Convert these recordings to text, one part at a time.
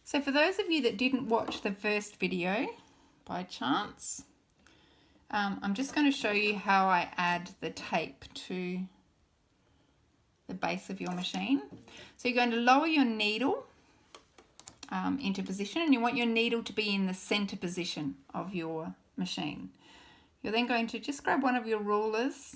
So for those of you that didn't watch the first video by chance, I'm just going to show you how I add the tape to the base of your machine. So you're going to lower your needle into position, and you want your needle to be in the center position of your machine. You're then going to just grab one of your rulers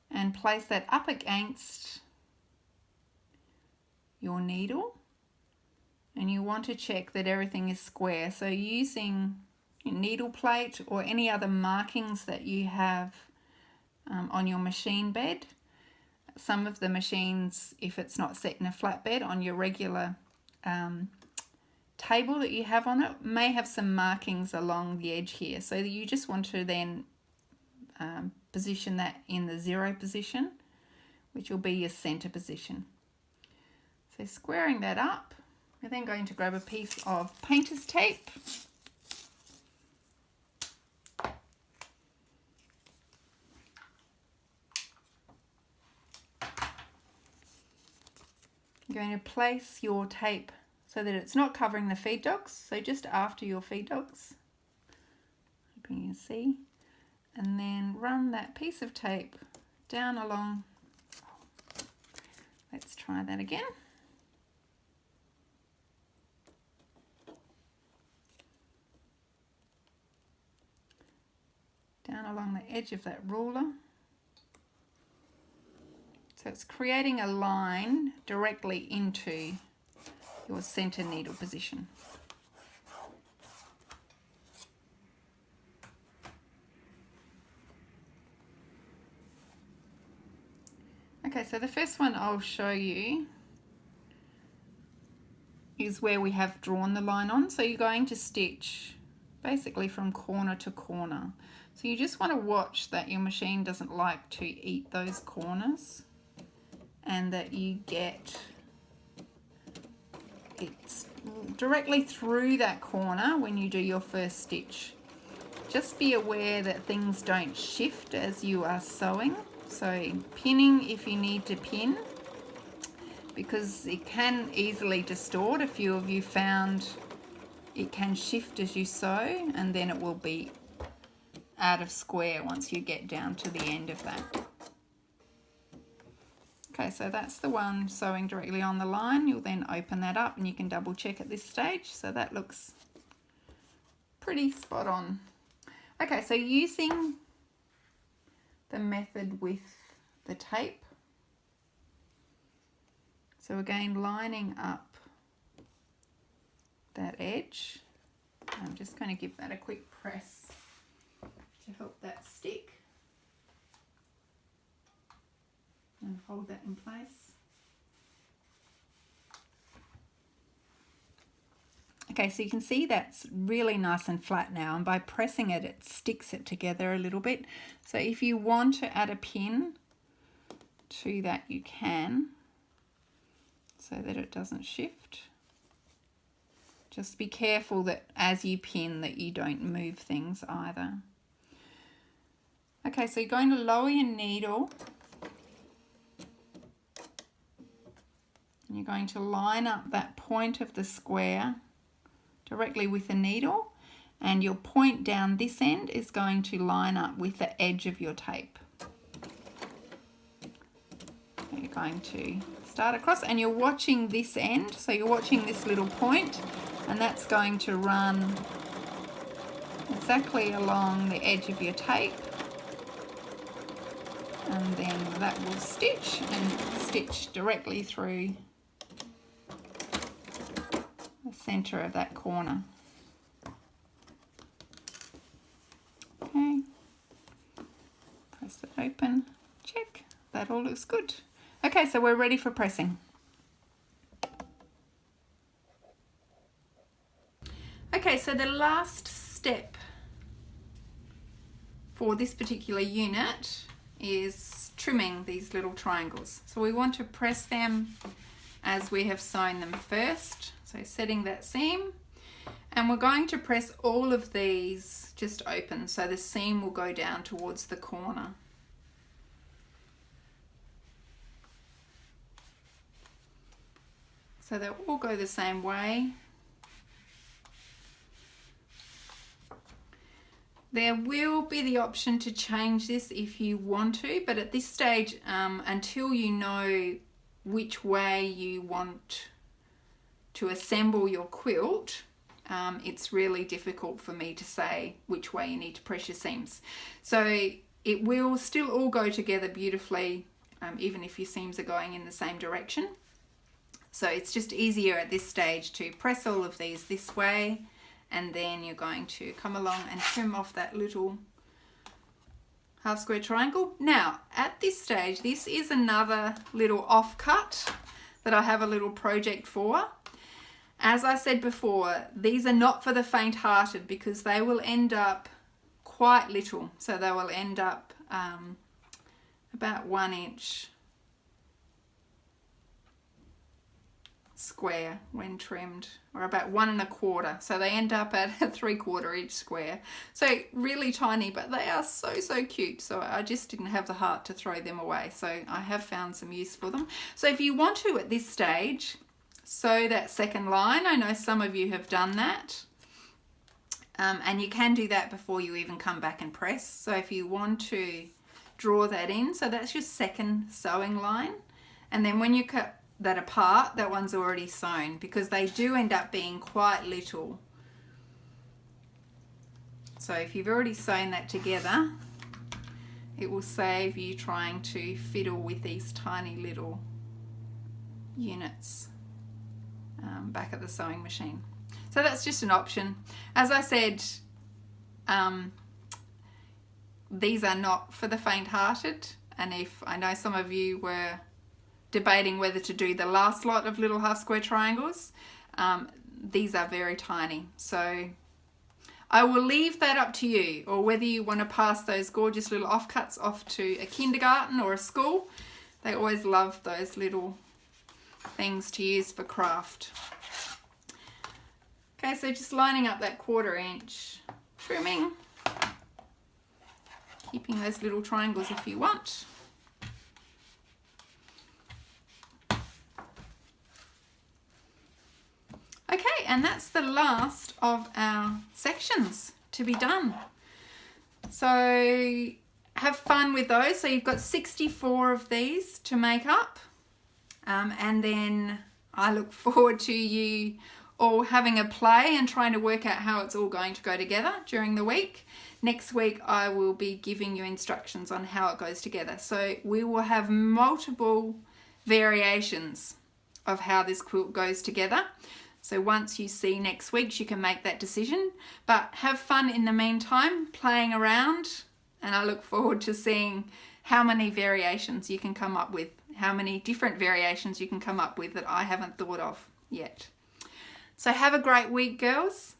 and place that up against your needle, and you want to check that everything is square. So using your needle plate or any other markings that you have on your machine bed. Some of the machines, if it's not set in a flat bed, on your regular table that you have on it, may have some markings along the edge here. So you just want to then position that in the 0 position, which will be your center position. So squaring that up, we're then going to grab a piece of painter's tape. You're going to place your tape so that it's not covering the feed dogs, so just after your feed dogs, hoping you can see, and then run that piece of tape down along. Let's try that again. Down along the edge of that ruler. So it's creating a line directly into your center needle position. Okay, so the first one I'll show you is where we have drawn the line on. So you're going to stitch basically from corner to corner. So you just want to watch that your machine doesn't like to eat those corners, and that you get it directly through that corner when you do your first stitch. Just be aware that things don't shift as you are sewing. So pinning if you need to pin, because it can easily distort. A few of you found it can shift as you sew, and then it will be out of square once you get down to the end of that. Okay, so that's the one sewing directly on the line. You'll then open that up and you can double check at this stage. So that looks pretty spot on. Okay, so using the method with the tape. So again, lining up that edge. I'm just going to give that a quick press to help that stick. And hold that in place. Okay, so you can see that's really nice and flat now, and by pressing it, it sticks it together a little bit. So if you want to add a pin to that, you can, so that it doesn't shift. Just be careful that as you pin that you don't move things either. Okay, so you're going to lower your needle. And you're going to line up that point of the square directly with the needle, and your point down this end is going to line up with the edge of your tape. So you're going to start across, and you're watching this end, so you're watching this little point, and that's going to run exactly along the edge of your tape, and then that will stitch directly through the center of that corner. Okay, press that open, check, that all looks good. Okay, so we're ready for pressing. Okay, so the last step for this particular unit is trimming these little triangles. So we want to press them as we have sewn them first. So setting that seam, and we're going to press all of these just open, so the seam will go down towards the corner. So they'll all go the same way. There will be the option to change this if you want to, but at this stage, until you know which way you want to assemble your quilt, it's really difficult for me to say which way you need to press your seams. So it will still all go together beautifully, even if your seams are going in the same direction. So it's just easier at this stage to press all of these this way, and then you're going to come along and trim off that little half square triangle. Now, at this stage, this is another little offcut that I have a little project for. As I said before, these are not for the faint-hearted because they will end up quite little. So they will end up about 1 inch square when trimmed, or about 1 1/4. So they end up at a 3/4 inch square. So really tiny, but they are so cute. So I just didn't have the heart to throw them away. So I have found some use for them. So if you want to at this stage, sew that second line. I know some of you have done that. And you can do that before you even come back and press. So if you want to draw that in, so that's your second sewing line. And then when you cut that apart, that one's already sewn, because they do end up being quite little. So if you've already sewn that together, it will save you trying to fiddle with these tiny little units back at the sewing machine. So that's just an option. As I said, these are not for the faint-hearted, and if I know some of you were debating whether to do the last lot of little half square triangles, these are very tiny. So I will leave that up to you, or whether you want to pass those gorgeous little offcuts off to a kindergarten or a school. They always love those little things to use for craft. Okay, so just lining up that 1/4 inch, trimming, keeping those little triangles if you want. Okay, and that's the last of our sections to be done. So have fun with those. So you've got 64 of these to make up. And then I look forward to you all having a play and trying to work out how it's all going to go together during the week. Next week I will be giving you instructions on how it goes together. So we will have multiple variations of how this quilt goes together. So once you see next week, you can make that decision. But have fun in the meantime, playing around, and I look forward to seeing how many variations you can come up with, how many different variations you can come up with that I haven't thought of yet. So have a great week, girls.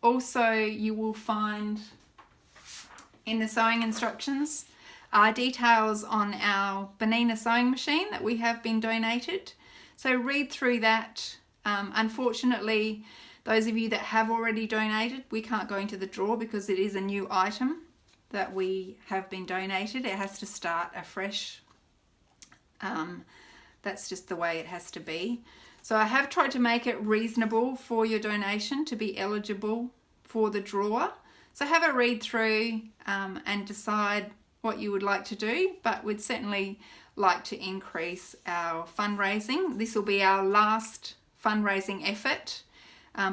Also, you will find in the sewing instructions details on our Bernina sewing machine that we have been donated. So read through that. Unfortunately, those of you that have already donated, we can't go into the drawer because it is a new item that we have been donated. It has to start afresh. That's just the way it has to be. So I have tried to make it reasonable for your donation to be eligible for the drawer. So have a read through and decide what you would like to do, but we'd certainly like to increase our fundraising. This will be our last fundraising effort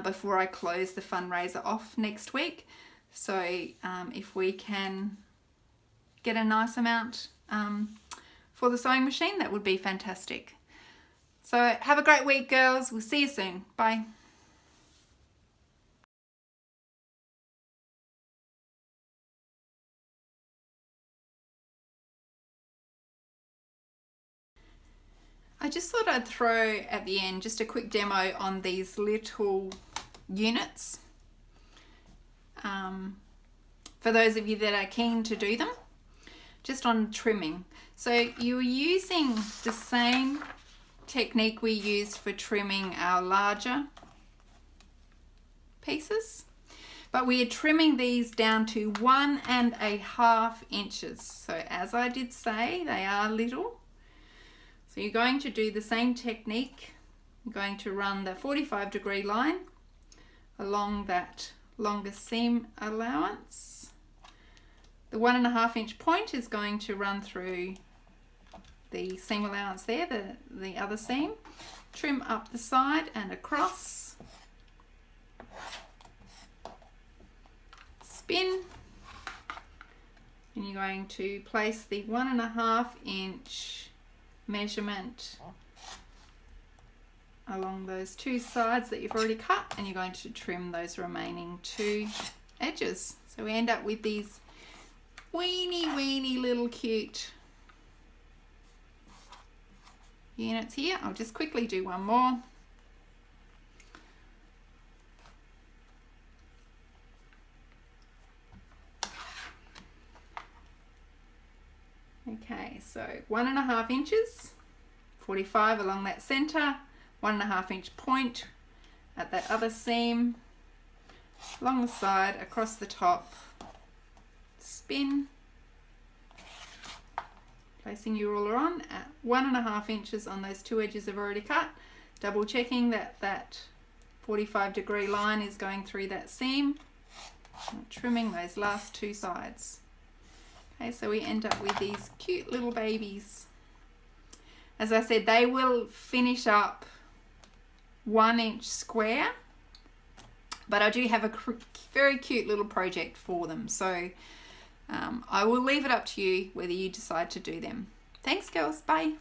before I close the fundraiser off next week. So if we can get a nice amount for the sewing machine, that would be fantastic. So have a great week, girls. We'll see you soon. Bye. I just thought I'd throw at the end just a quick demo on these little units. For those of you that are keen to do them, just on trimming. So you're using the same technique we used for trimming our larger pieces, but we are trimming these down to 1 1/2 inches. So as I did say, they are little. So you're going to do the same technique. You're going to run the 45-degree line along that longer seam allowance. The 1.5 inch point is going to run through the seam allowance there, the other seam. Trim up the side and across. Spin. And you're going to place the 1.5 inch measurement along those two sides that you've already cut, and you're going to trim those remaining two edges. So we end up with these weeny little cute units here. I'll just quickly do one more. Okay, so 1.5 inches, 45 along that center, 1.5 inch point at that other seam, along the side, across the top, spin, placing your ruler on at 1.5 inches on those two edges I've already cut, double checking that that 45-degree line is going through that seam, trimming those last two sides. Okay, so we end up with these cute little babies. As I said, they will finish up 1 inch square, but I do have a very cute little project for them, so I will leave it up to you whether you decide to do them. Thanks girls, bye.